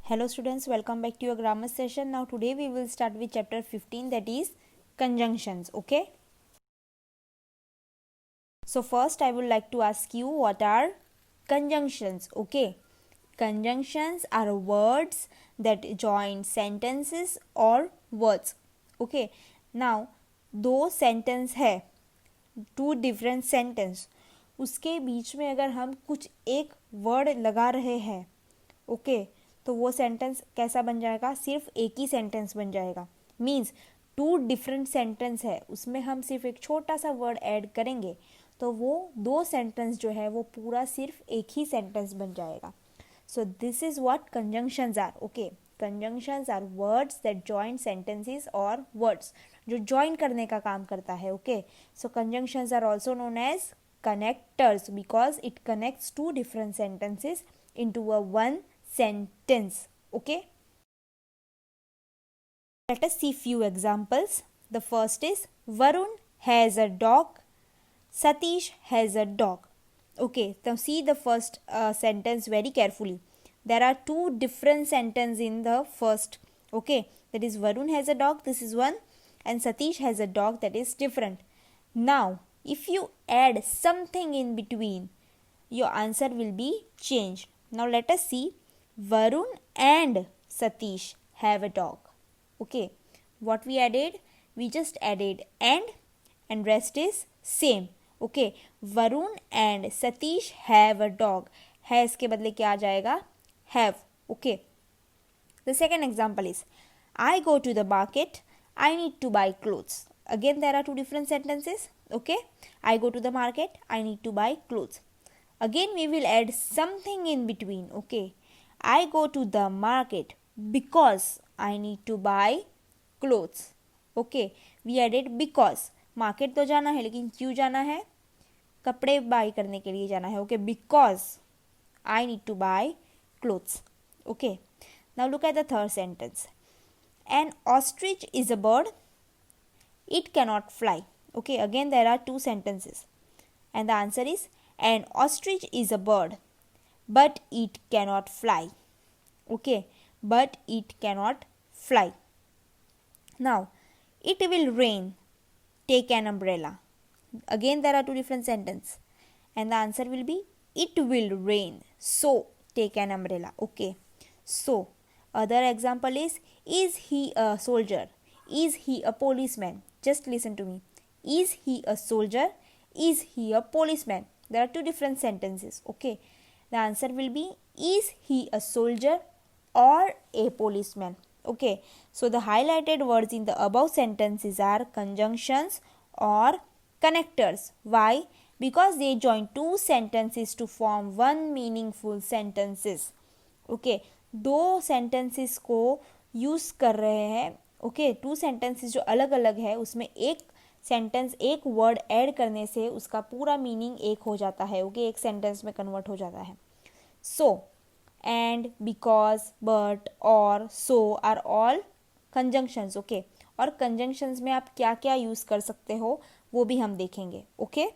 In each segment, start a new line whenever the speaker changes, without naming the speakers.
Hello students, welcome back to your grammar session. Now today we will start with chapter 15, that is conjunctions. Okay. So first I would like to ask you, what are conjunctions? Okay. Conjunctions are words that join sentences or words. Okay. Now दो sentence है, to different sentence, उसके बीच में अगर हम कुछ एक word लगा रहे हैं, ओके, तो वो सेंटेंस कैसा बन जाएगा? सिर्फ एक ही सेंटेंस बन जाएगा. मीन्स टू डिफरेंट सेंटेंस है, उसमें हम सिर्फ एक छोटा सा वर्ड ऐड करेंगे तो वो दो सेंटेंस जो है वो पूरा सिर्फ एक ही सेंटेंस बन जाएगा. So this is what conjunctions are. Okay, conjunctions are words that join sentences और वर्ड्स जो जॉइन करने का काम करता है. Okay, so conjunctions are also known as connectors because it connects two different sentences into a one sentence. Okay, let us see few examples. The first is Varun has a dog, Satish has a dog. Okay, now see the first sentence very carefully. There are two different sentences in the first. Okay, that is Varun has a dog, this is one, and Satish has a dog, that is different. Now if you add something in between, your answer will be changed. Now let us see. Varun and Satish have a dog. Okay, what we added? We just added and rest is same. Okay, Varun and Satish have a dog. है इसके बदले क्या आ जाएगा? Have. Okay. The second example is I go to the market, I need to buy clothes. Again there are two different sentences. Okay, I go to the market, I need to buy clothes. Again we will add something in between. Okay, I go to the market because I need to buy clothes. Okay, we added because. Market तो जाना है लेकिन क्यों जाना है? कपड़े bye करने के लिए जाना है. Okay, because I need to buy clothes. Okay, now look at the third sentence. An ostrich is a bird, it cannot fly. Okay, again there are two sentences and the answer is an ostrich is a bird but it cannot fly. Okay, but it cannot fly. Now it will rain, take an umbrella. Again there are two different sentences and the answer will be it will rain, so take an umbrella. Okay, so other example is he a soldier, is he a policeman? Just listen to me. Is he a soldier? Is he a policeman? There are two different sentences. Okay, the answer will be is he a soldier or a policeman. Okay, so the highlighted words in the above sentences are conjunctions or connectors. Why? Because they join two sentences to form one meaningful sentences. Okay, दो sentences को use कर रहे हैं. Okay, two sentences जो अलग अलग है उसमें एक सेंटेंस एक वर्ड ऐड करने से उसका पूरा मीनिंग एक हो जाता है. ओके, एक सेंटेंस में कन्वर्ट हो जाता है. सो एंड, बिकॉज, बट, और, सो आर ऑल कंजंक्शंस. ओके, और कंजंक्शंस में आप क्या क्या यूज कर सकते हो वो भी हम देखेंगे. Okay,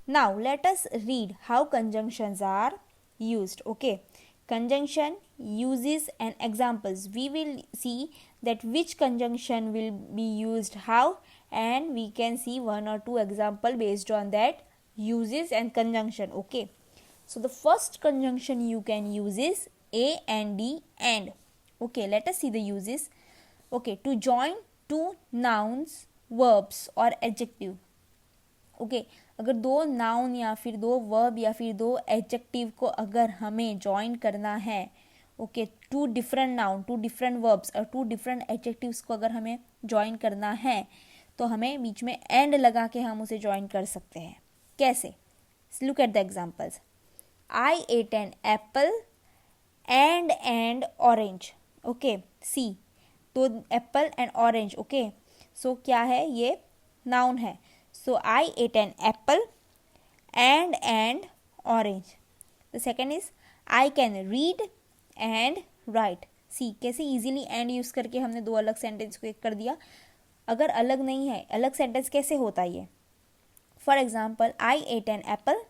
now let us read how conjunctions are used. Okay, conjunction uses and examples. We will see that which conjunction will be used how, and we can see one or two example based on that uses and conjunction. Okay, so the first conjunction you can use is a and d and. Okay, let us see the uses. Okay, to join two nouns, verbs or adjective. Okay, अगर दो noun या फिर दो verb या फिर दो adjective को अगर हमें ज्वाइन करना है, okay, two different noun, two different verbs और टू डिफरेंट एडजेक्टिव्स को अगर हमें ज्वाइन करना है तो हमें बीच में एंड लगा के हम उसे ज्वाइन कर सकते हैं. कैसे? Look at the examples. I ate an apple and orange. Okay, see, तो apple and orange. Okay, so क्या है? ये नाउन है. So I ate an apple and orange. The second is I can read and write. See कैसे easily and use करके हमने दो अलग सेंटेंस को एक कर दिया. अगर अलग नहीं है, अलग सेंटेंस कैसे होता है ये? For example, I ate an apple,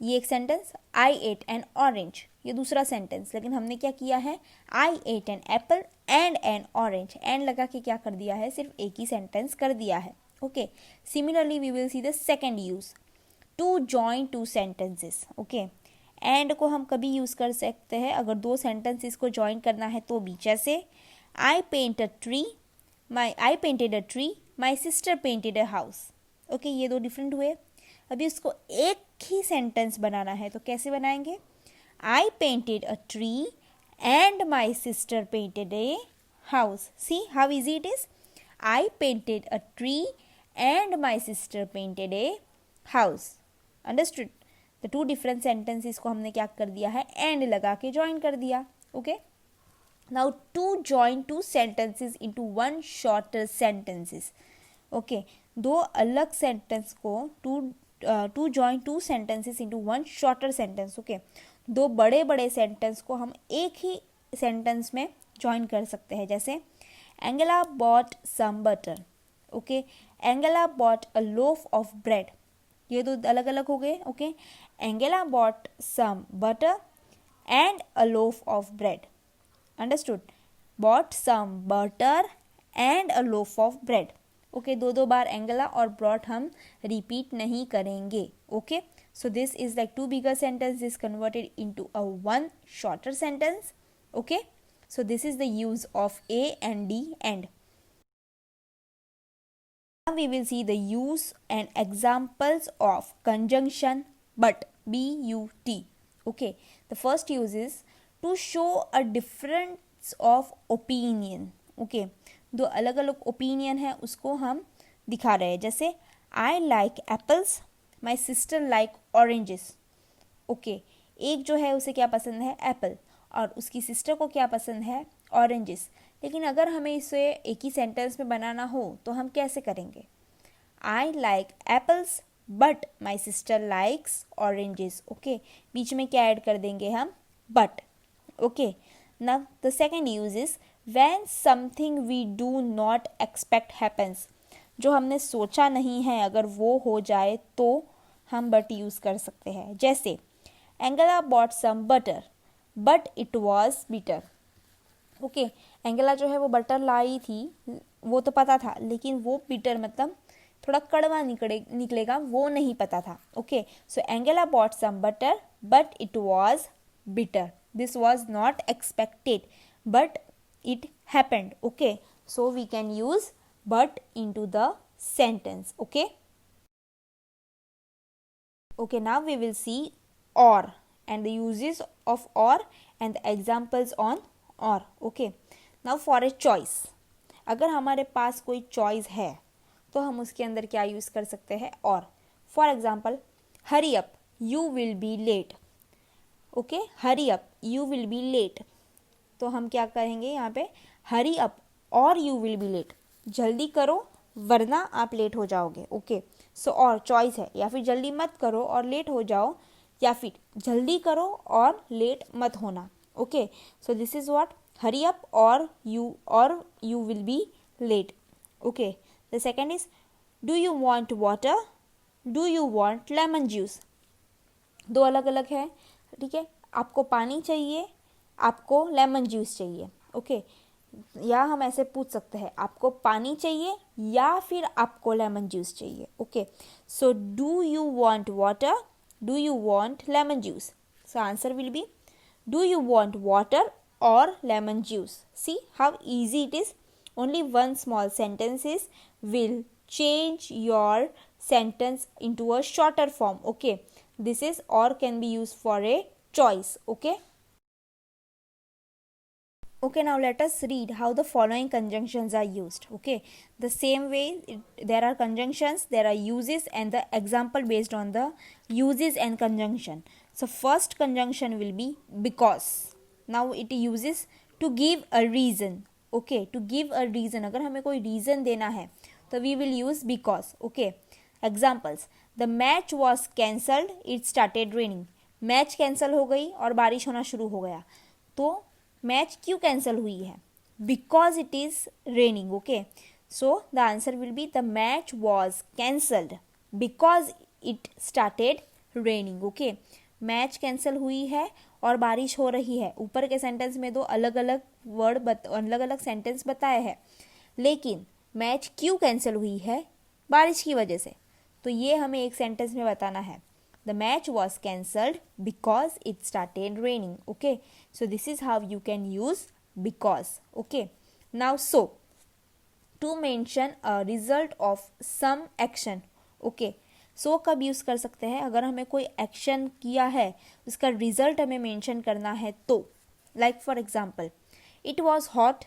ये एक sentence, I ate an orange, ये दूसरा सेंटेंस, लेकिन हमने क्या किया है, I ate an apple and an orange, and लगा के क्या कर दिया है, सिर्फ एक ही सेंटेंस कर दिया है. Okay, similarly we will see the second use, to join two sentences. Okay, and को हम कभी यूज़ कर सकते हैं अगर दो सेंटेंसेस को ज्वाइन करना है तो भी, जैसे आई painted a tree, my sister painted a house. Okay, ये दो डिफरेंट हुए. अभी उसको एक ही सेंटेंस बनाना है तो कैसे बनाएंगे, आई painted a tree and my sister painted a house. C how easy it is. I painted a tree and my sister painted a house. Understood. The two different sentences को हमने क्या कर दिया है, एंड लगा के ज्वाइन कर दिया. Okay, now to join two sentences into one shorter sentences. Okay, दो अलग सेंटेंस को to join two sentences into one shorter sentence. Okay, दो बड़े बड़े सेंटेंस को हम एक ही सेंटेंस में ज्वाइन कर सकते हैं, जैसे Angela bought some butter. Okay, Angela bought a loaf of bread. ये दो अलग अलग हो गए. Okay, Angela bought some butter and a loaf of bread. Understood. Bought some butter and a loaf of bread. Okay, दो बार Angela और brought हम रिपीट नहीं करेंगे. Okay, so this is like two bigger sentence is converted into a one shorter sentence. Okay, so this is the use of a and d and. Now we will see the use and examples of conjunction but, but. Okay, the first use is to show a difference of opinion. Okay, दो अलग अलग opinion है उसको हम दिखा रहे हैं, जैसे I like apples, my sister like oranges. Okay, एक जो है उसे क्या पसंद है, एप्पल, और उसकी सिस्टर को क्या पसंद है, ऑरेंजेस. लेकिन अगर हमें इसे एक ही सेंटेंस में बनाना हो तो हम कैसे करेंगे, I like apples but my sister likes oranges. Okay, बीच में क्या ऐड कर देंगे हम, but. Okay, now the second use is when something we do not expect happens. जो हमने सोचा नहीं है अगर वो हो जाए तो हम बट यूज़ कर सकते हैं, जैसे Angela bought some butter but it was bitter. Okay, Angela जो है वो बटर लाई थी, वो तो पता था, लेकिन वो बिटर मतलब थोड़ा कड़वा निकलेगा वो नहीं पता था. Okay, so Angela bought some butter but it was bitter. This was not expected but it happened. Okay, so we can use but into the sentence. Okay, okay, now we will see or and the uses of or and the examples on or. Okay, now for a choice, अगर हमारे पास कोई choice है तो हम उसके अंदर क्या use कर सकते हैं, और. For example, hurry up you will be late. Okay, hurry up you will be late, तो हम क्या करेंगे यहाँ पे, हरी अप और यू विल बी लेट, जल्दी करो वरना आप लेट हो जाओगे. ओके, सो और चॉइस है, या फिर जल्दी मत करो और लेट हो जाओ, या फिर जल्दी करो और लेट मत होना. Okay, so this is what, hurry up और you will be late. Okay, the second is do you want water, do you want lemon juice. दो अलग अलग है, ठीक है, आपको पानी चाहिए, आपको लेमन जूस चाहिए. ओके, या हम ऐसे पूछ सकते हैं, आपको पानी चाहिए या फिर आपको लेमन जूस चाहिए. Okay, so do you want water, do you want lemon juice. So answer will be do you want water और lemon juice. See how easy it is. Only one small sentences will change your sentence into a shorter form. Okay, this is or can be used for a choice. Okay, now let us read how the following conjunctions are used. Okay, the same way there are conjunctions, there are uses and the example based on the uses and conjunction. So first conjunction will be because. Now it uses to give a reason. Okay, to give a reason, अगर हमें कोई reason देना है तो we will use because. Okay, examples, the match was cancelled, it started raining. Match cancel हो गई और बारिश होना शुरू हो गया. तो मैच क्यों कैंसिल हुई है, because it is raining. Okay, so the answer will be the match was cancelled because it started raining. Okay, match cancel हुई है और बारिश हो रही है. ऊपर के सेंटेंस में दो अलग अलग वर्ड अलग अलग सेंटेंस बताए हैं, लेकिन मैच क्यों कैंसिल हुई है? बारिश की वजह से. तो ये हमें एक सेंटेंस में बताना है. The match was cancelled because it started raining. Okay, so this is how you can use because. Okay, now so to mention a result of some action. Okay, so कब यूज़ कर सकते हैं? अगर हमें कोई एक्शन किया है उसका रिजल्ट हमें मेंशन करना है तो. Like for example, it was hot,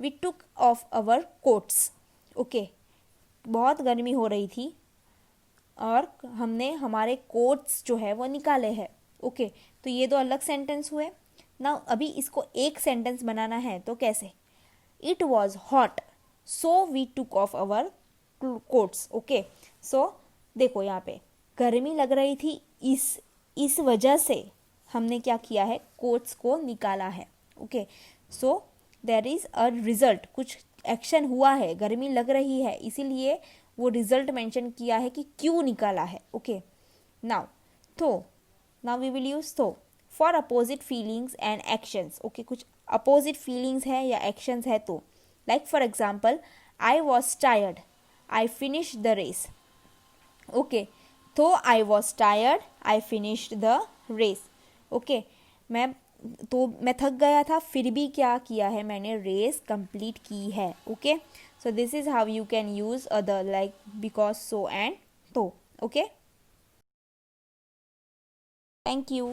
we took off our coats. Okay, बहुत गर्मी हो रही थी और हमने हमारे कोट्स जो है वो निकाले हैं. ओके, तो ये दो अलग सेंटेंस हुए ना. अभी इसको एक सेंटेंस बनाना है तो कैसे? It was hot so we took off our coats. Okay, so देखो यहाँ पे गर्मी लग रही थी, इस वजह से हमने क्या किया है? कोट्स को निकाला है. Okay, so there is a result, कुछ एक्शन हुआ है, गर्मी लग रही है, इसीलिए वो रिजल्ट मेंशन किया है कि क्यों निकाला है. Okay, now we will use though for opposite feelings and actions. Okay, कुछ अपोजिट फीलिंग्स है या एक्शंस है तो. Like for example, I was tired, I finish the race. Okay, though I was tired, I finished the race. Okay, मैं थक गया था, फिर भी क्या किया है? मैंने रेस कंप्लीट की है. Okay, so this is how you can use other like because, so and तो. Okay, thank you.